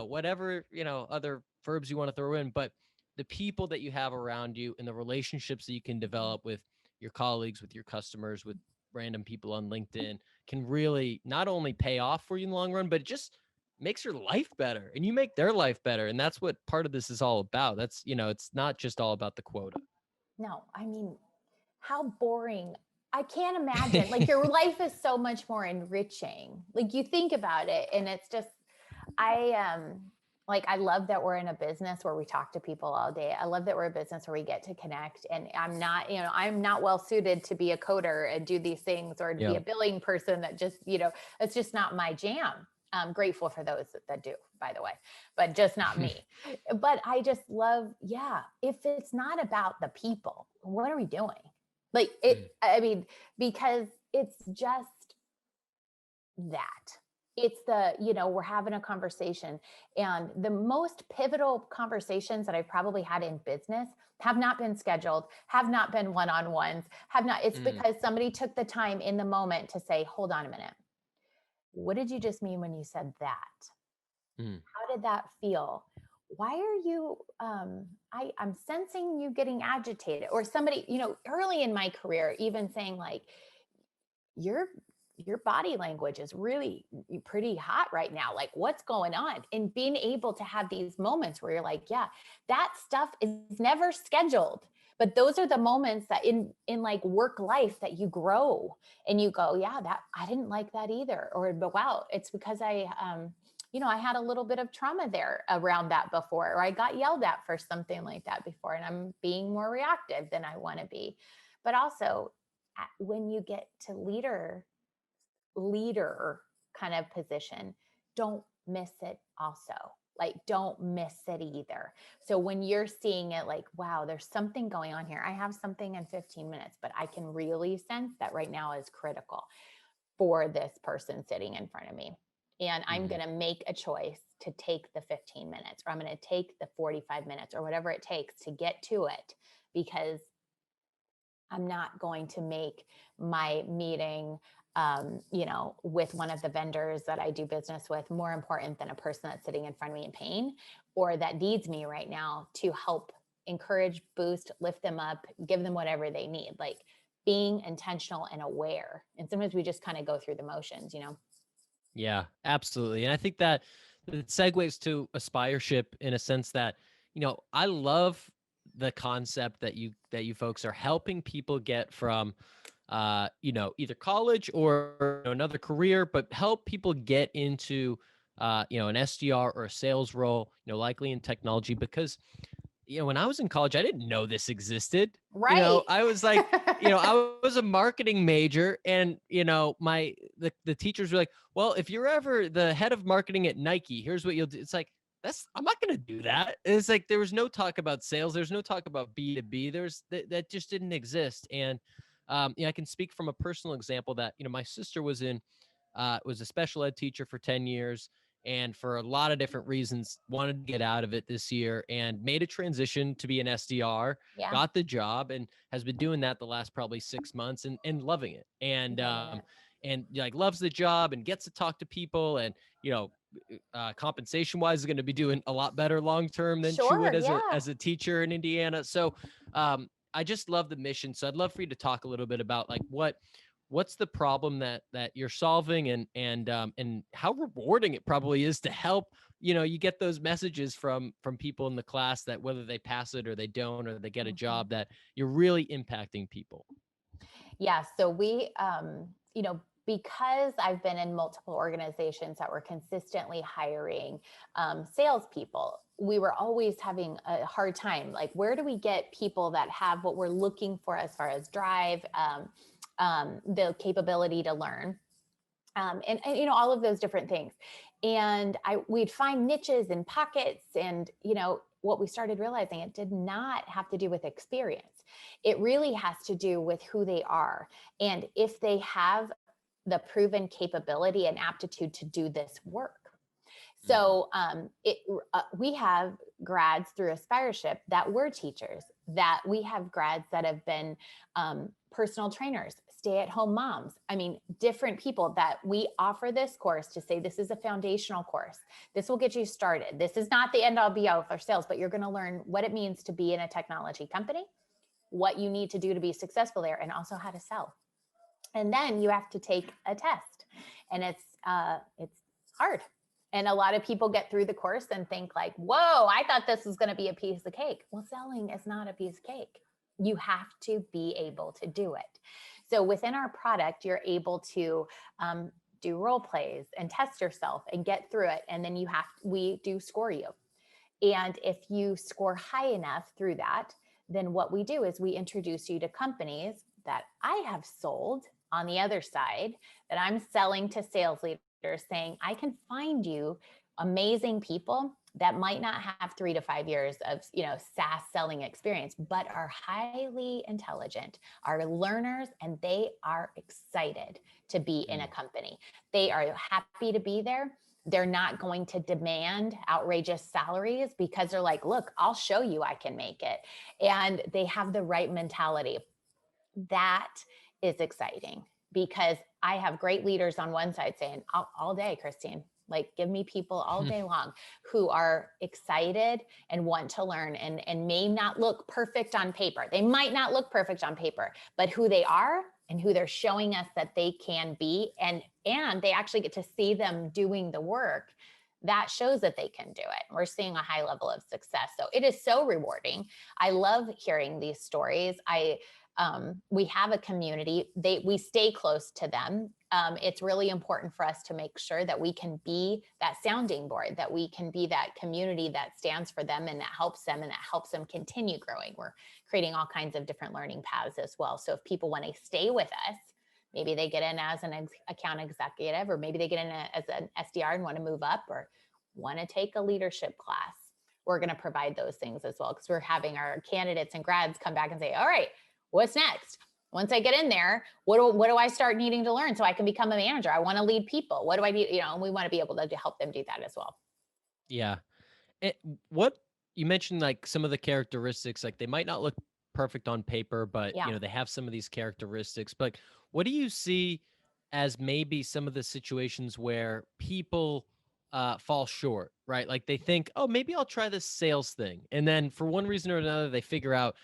whatever, other verbs you want to throw in. But the people that you have around you and the relationships that you can develop with your colleagues, with your customers, with random people on LinkedIn can really not only pay off for you in the long run, but it just makes your life better, and you make their life better. And that's what part of this is all about. That's, it's not just all about the quota. No, I mean, how boring. I can't imagine. Like your life is so much more enriching. Like you think about it, and it's just, I love that we're in a business where we talk to people all day. I love that we're a business where we get to connect. And I'm not well suited to be a coder and do these things, or to be a billing person that just, it's just not my jam. I'm grateful for those that do, by the way, but just not me. But I just love, if it's not about the people, what are we doing? Like I mean, because it's just that. It's we're having a conversation, and the most pivotal conversations that I've probably had in business have not been scheduled, have not been one-on-ones, it's because somebody took the time in the moment to say, hold on a minute. What did you just mean when you said that? How did that feel? Why are you, I'm sensing you getting agitated, or somebody, early in my career, even saying like, your body language is really pretty hot right now. Like what's going on? And being able to have these moments where you're like, that stuff is never scheduled. But those are the moments that in like work life that you grow, and you go, that I didn't like that either. Or, but wow, it's because I had a little bit of trauma there around that before, or I got yelled at for something like that before, and I'm being more reactive than I want to be. But also when you get to leader kind of position, don't miss it also. Like, don't miss it either. So when you're seeing it like, wow, there's something going on here. I have something in 15 minutes, but I can really sense that right now is critical for this person sitting in front of me. And I'm going to make a choice to take the 15 minutes, or I'm going to take the 45 minutes, or whatever it takes to get to it, because I'm not going to make my meeting, with one of the vendors that I do business with more important than a person that's sitting in front of me in pain, or that needs me right now to help encourage, boost, lift them up, give them whatever they need. Like being intentional and aware. And sometimes we just kind of go through the motions, you know? Yeah, absolutely. And I think that it segues to Aspireship in a sense that, I love the concept that you folks are helping people get from either college or another career, but help people get into an SDR or a sales role, likely in technology, because when I was in college, I didn't know this existed. Right. I was like, I was a marketing major, and the teachers were like, well, if you're ever the head of marketing at Nike, here's what you'll do. It's like, I'm not going to do that. It's like, there was no talk about sales. There's no talk about B2B. That just didn't exist. And, I can speak from a personal example that, my sister was a special ed teacher for 10 years, and for a lot of different reasons wanted to get out of it this year and made a transition to be an SDR, Yeah. got the job, and has been doing that the last probably 6 months and loving it. Loving it. And like loves the job and gets to talk to people, and compensation wise is going to be doing a lot better long term than she would Sure. as a Yeah. teacher in Indiana. So I just love the mission. So I'd love for you to talk a little bit about like what's the problem that you're solving, and how rewarding it probably is to help, you get those messages from people in the class that whether they pass it or they don't, or they get a job, that you're really impacting people. Yeah. So we, because I've been in multiple organizations that were consistently hiring salespeople, we were always having a hard time. Like, where do we get people that have what we're looking for as far as drive, the capability to learn, and all of those different things. And we'd find niches and pockets, and what we started realizing, it did not have to do with experience. It really has to do with who they are, and if they have the proven capability and aptitude to do this work. So we have grads through Aspireship that were teachers, that we have grads that have been personal trainers, stay-at-home moms. I mean, different people that we offer this course to say, this is a foundational course. This will get you started. This is not the end all be all for sales, but you're going to learn what it means to be in a technology company, what you need to do to be successful there, and also how to sell. And then you have to take a test, and it's hard. And a lot of people get through the course and think like, whoa, I thought this was going to be a piece of cake. Well, selling is not a piece of cake. You have to be able to do it. So within our product, you're able to do role plays and test yourself and get through it. And then we do score you. And if you score high enough through that, then what we do is we introduce you to companies that I have sold on the other side, that I'm selling to sales leaders, saying, I can find you amazing people that might not have 3 to 5 years of, SaaS selling experience, but are highly intelligent, are learners, and they are excited to be in a company. They are happy to be there. They're not going to demand outrageous salaries because they're like, look, I'll show you I can make it. And they have the right mentality. That is exciting, because I have great leaders on one side saying, all day, Christine, like, give me people all day long who are excited and want to learn, and may not look perfect on paper. They might not look perfect on paper, but who they are and who they're showing us that they can be, and they actually get to see them doing the work, that shows that they can do it. We're seeing a high level of success. So it is so rewarding. I love hearing these stories. We have a community. We stay close to them. It's really important for us to make sure that we can be that sounding board, that we can be that community that stands for them and that helps them, and that helps them continue growing. We're creating all kinds of different learning paths as well. So if people want to stay with us, maybe they get in as an account executive, or maybe they get in as an SDR and want to move up, or want to take a leadership class, we're going to provide those things as well, because we're having our candidates and grads come back and say, all right, what's next? Once I get in there, what do I start needing to learn so I can become a manager? I want to lead people. What do I need? And we want to be able to help them do that as well. Yeah. What you mentioned, like some of the characteristics, like they might not look perfect on paper, but they have some of these characteristics. But what do you see as maybe some of the situations where people fall short, right? Like they think, oh, maybe I'll try this sales thing, and then for one reason or another, they figure out,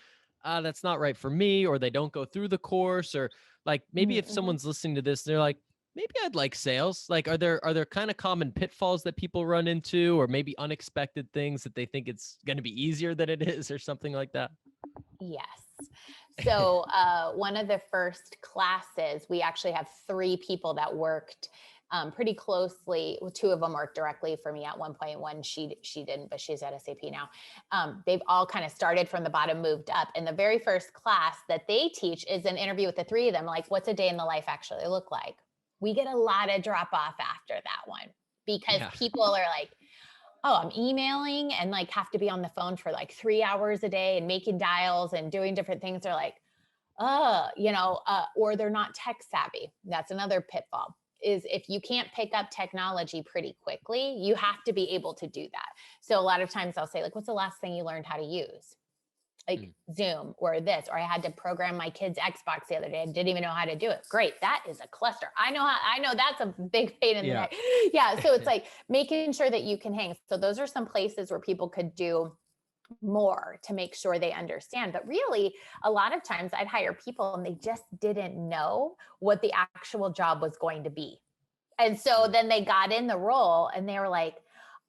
that's not right for me, or they don't go through the course, or like maybe if Mm-hmm. someone's listening to this, they're like, maybe I'd like sales. Like, are there kind of common pitfalls that people run into, or maybe unexpected things that they think it's going to be easier than it is, or something like that? Yes. So one of the first classes, we actually have 3 people that worked pretty closely. Well, 2 of them worked directly for me at one point. One she didn't, but she's at SAP now. They've all kind of started from the bottom, moved up. And the very first class that they teach is an interview with the 3 of them. Like, what's a day in the life actually look like? We get a lot of drop off after that one because Yeah. people are like, oh, I'm emailing and like have to be on the phone for like 3 hours a day and making dials and doing different things. They're like, or they're not tech savvy. That's another pitfall, is if you can't pick up technology pretty quickly, you have to be able to do that. So a lot of times I'll say, like, what's the last thing you learned how to use? Like Zoom or this, or I had to program my kid's Xbox the other day. I didn't even know how to do it. Great. That is a cluster. I know that's a big pain in the Yeah. neck. Yeah. So it's like making sure that you can hang. So those are some places where people could do more to make sure they understand. But really, a lot of times I'd hire people and they just didn't know what the actual job was going to be. And so then they got in the role and they were like,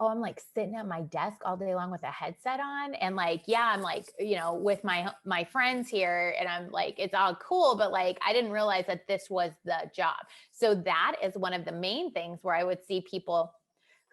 oh, I'm like sitting at my desk all day long with a headset on. And like, yeah, I'm like, with my friends here, and I'm like, it's all cool, but like, I didn't realize that this was the job. So that is one of the main things where I would see people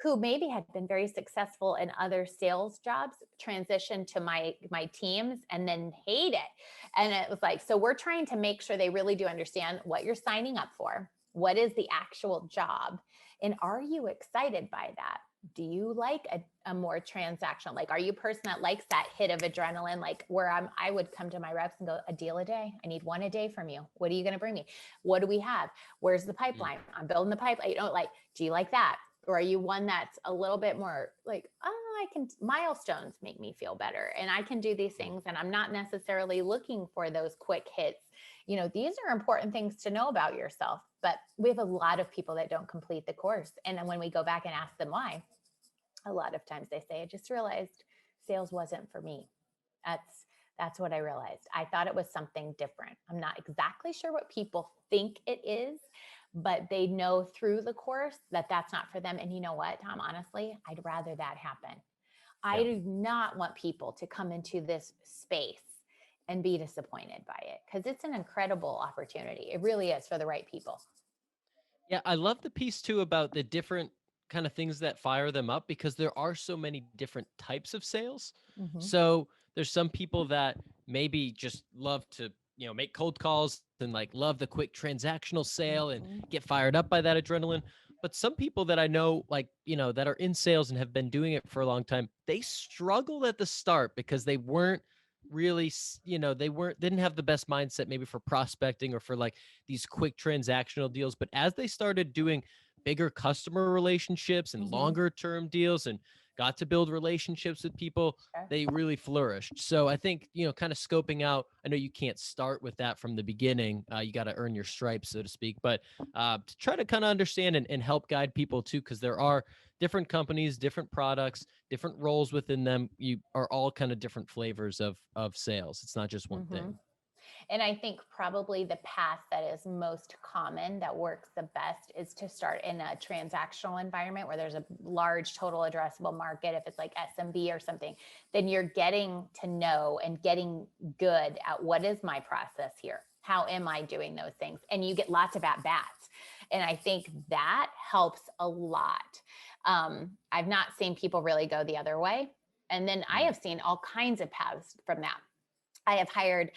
who maybe had been very successful in other sales jobs transition to my teams and then hate it. And it was like, so we're trying to make sure they really do understand what you're signing up for. What is the actual job? And are you excited by that? Do you like a more transactional? Like, are you a person that likes that hit of adrenaline? Like where I would come to my reps and go, a deal a day. I need 1 a day from you. What are you going to bring me? What do we have? Where's the pipeline? I'm building the pipeline. Like, do you like that? Or are you one that's a little bit more like, milestones make me feel better and I can do these things and I'm not necessarily looking for those quick hits. These are important things to know about yourself, but we have a lot of people that don't complete the course. And then when we go back and ask them why, a lot of times they say, I just realized sales wasn't for me. That's what I realized. I thought it was something different. I'm not exactly sure what people think it is, but they know through the course that that's not for them. And you know what, Tom, honestly, I'd rather that happen. I do not want people to come into this space and be disappointed by it, because it's an incredible opportunity. It really is, for the right people. Yeah, I love the piece too about the different kind of things that fire them up, because there are so many different types of sales. Mm-hmm. So there's some people that maybe just love to, make cold calls and like love the quick transactional sale and get fired up by that adrenaline. But some people that I know, like, that are in sales and have been doing it for a long time, they struggled at the start because they weren't really, didn't have the best mindset maybe for prospecting or for like these quick transactional deals. But as they started doing bigger customer relationships and longer term deals and got to build relationships with people, they really flourished. So I think, kind of scoping out, I know you can't start with that from the beginning. You got to earn your stripes, so to speak, but to try to kind of understand and help guide people too, because there are different companies, different products, different roles within them. You are all kind of different flavors of sales. It's not just one thing. And I think probably the path that is most common, that works the best, is to start in a transactional environment where there's a large total addressable market. If it's like SMB or something, then you're getting to know and getting good at what is my process here? How am I doing those things? And you get lots of at-bats. And I think that helps a lot. I've not seen people really go the other way. And then I have seen all kinds of paths from that. I have hired,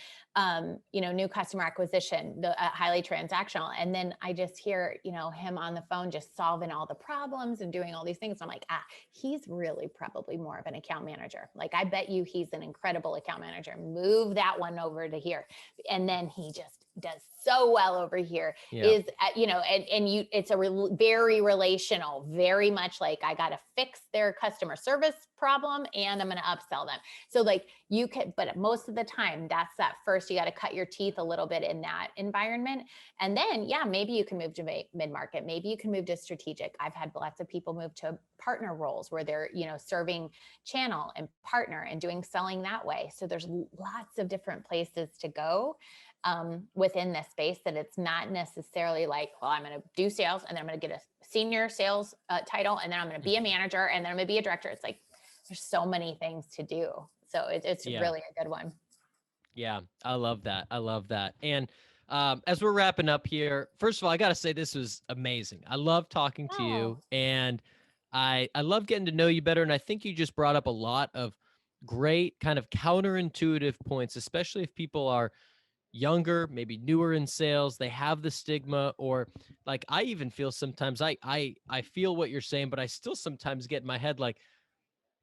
new customer acquisition, highly transactional. And then I just hear, him on the phone, just solving all the problems and doing all these things. I'm like, he's really probably more of an account manager. Like, I bet you he's an incredible account manager. Move that one over to here. And then he just does so well over here is, it's very relational, very much like I got to fix their customer service problem and I'm going to upsell them. So like you can, but most of the time that's that first, you got to cut your teeth a little bit in that environment. And then, maybe you can move to mid-market. Maybe you can move to strategic. I've had lots of people move to partner roles where they're, serving channel and partner and doing selling that way. So there's lots of different places to go within this space, that it's not necessarily like, well, I'm going to do sales and then I'm going to get a senior sales title and then I'm going to be a manager and then I'm going to be a director. It's like, there's so many things to do. So it's really a good one. Yeah, I love that. I love that. And as we're wrapping up here, first of all, I got to say this was amazing. I love talking to you, and I love getting to know you better. And I think you just brought up a lot of great kind of counterintuitive points, especially if people are younger, maybe newer in sales, they have the stigma, or like I even feel sometimes I feel what you're saying, but I still sometimes get in my head like,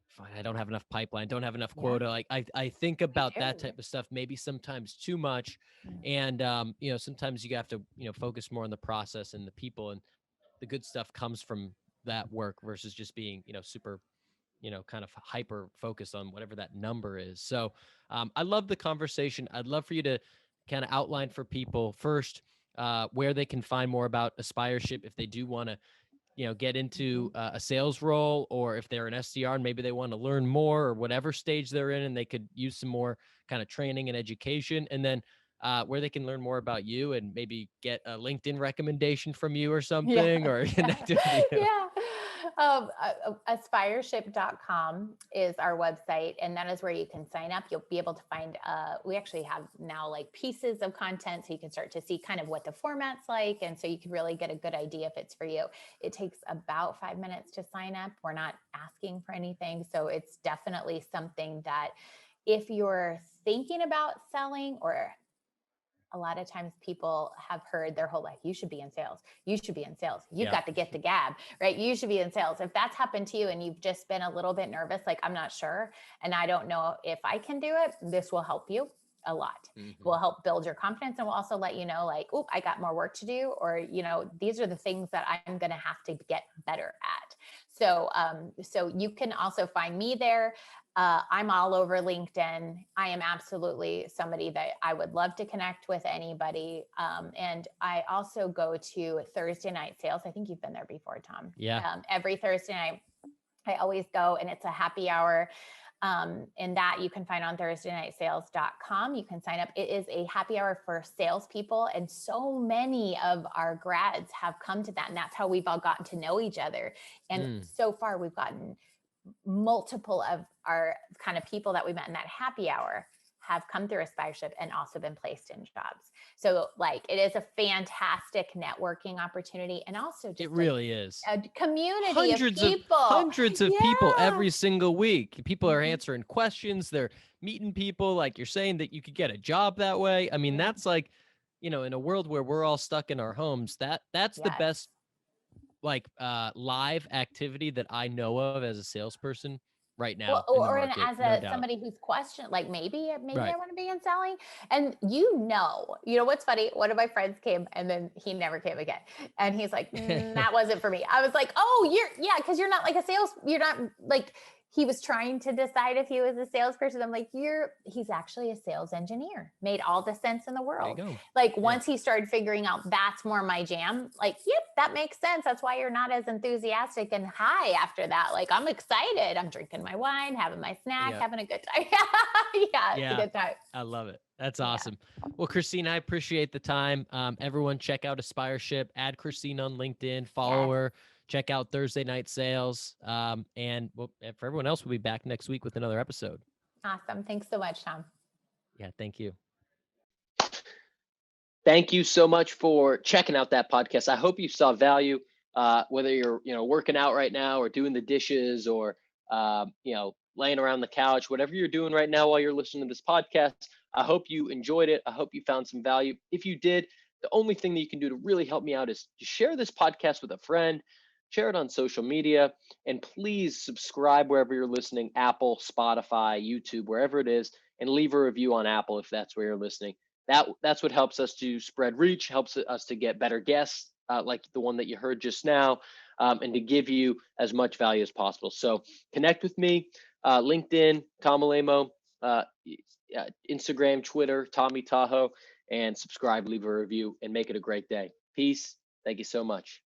fine, I don't have enough pipeline, don't have enough quota. Like I think about that type of stuff, maybe sometimes too much. And sometimes you have to, focus more on the process and the people, and the good stuff comes from that work versus just being, super, kind of hyper focused on whatever that number is. So I love the conversation. I'd love for you to kind of outline for people first where they can find more about Aspireship if they do want to, get into a sales role, or if they're an SDR and maybe they want to learn more, or whatever stage they're in and they could use some more kind of training and education. And then where they can learn more about you and maybe get a LinkedIn recommendation from you or something, or connect with you. Aspireship.com is our website, and that is where you can sign up. You'll be able to find, we actually have now like pieces of content, so you can start to see kind of what the format's like. And so you can really get a good idea if it's for you. It takes about 5 minutes to sign up. We're not asking for anything. So it's definitely something that if you're thinking about selling, or a lot of times people have heard their whole life, you should be in sales. You should be in sales. You've got to get the gab, right? You should be in sales. If that's happened to you and you've just been a little bit nervous, like I'm not sure, and I don't know if I can do it, this will help you a lot. Will help build your confidence, and will also let you know like, oh, I got more work to do, or, these are the things that I'm going to have to get better at. So, so you can also find me there. I'm all over LinkedIn. I am absolutely somebody that I would love to connect with anybody. And I also go to Thursday night sales. I think you've been there before, Tom. Yeah. Every Thursday night, I always go, and it's a happy hour. And that you can find on thursdaynightsales.com. You can sign up. It is a happy hour for salespeople. And so many of our grads have come to that. And that's how we've all gotten to know each other. And so far we've gotten multiple of our kind of people that we met in that happy hour have come through Aspireship and also been placed in jobs. So like, it is a fantastic networking opportunity, and also just it really is a community hundreds of people every single week. People are answering questions. They're meeting people, like you're saying, that you could get a job that way. I mean, that's like, in a world where we're all stuck in our homes, that's the best like live activity that I know of as a salesperson right now. Well, as somebody who's questioned, like maybe I want to be in selling. And what's funny? One of my friends came, and then he never came again. And he's like, that wasn't for me. I was like, oh, because you're not like you're not like, he was trying to decide if he was a salesperson. I'm like, he's actually a sales engineer. Made all the sense in the world. Like once he started figuring out that's more my jam, like, yep, that makes sense. That's why you're not as enthusiastic and high after that. Like, I'm excited. I'm drinking my wine, having my snack, having a good time. It's a good time. I love it. That's awesome. Well, Christine, I appreciate the time. Everyone check out Aspireship, add Christine on LinkedIn, follow her. Check out Thursday Night Sales. And for everyone else, we'll be back next week with another episode. Awesome. Thanks so much, Tom. Yeah, thank you. Thank you so much for checking out that podcast. I hope you saw value, whether you're, working out right now, or doing the dishes, or, laying around the couch, whatever you're doing right now while you're listening to this podcast. I hope you enjoyed it. I hope you found some value. If you did, the only thing that you can do to really help me out is to share this podcast with a friend. Share it on social media, and please subscribe wherever you're listening, Apple, Spotify, YouTube, wherever it is, and leave a review on Apple if that's where you're listening. that's what helps us to spread reach, helps us to get better guests like the one that you heard just now, and to give you as much value as possible. So connect with me, LinkedIn, Tom Alemo, Instagram, Twitter, Tommy Tahoe, and subscribe, leave a review, and make it a great day. Peace. Thank you so much.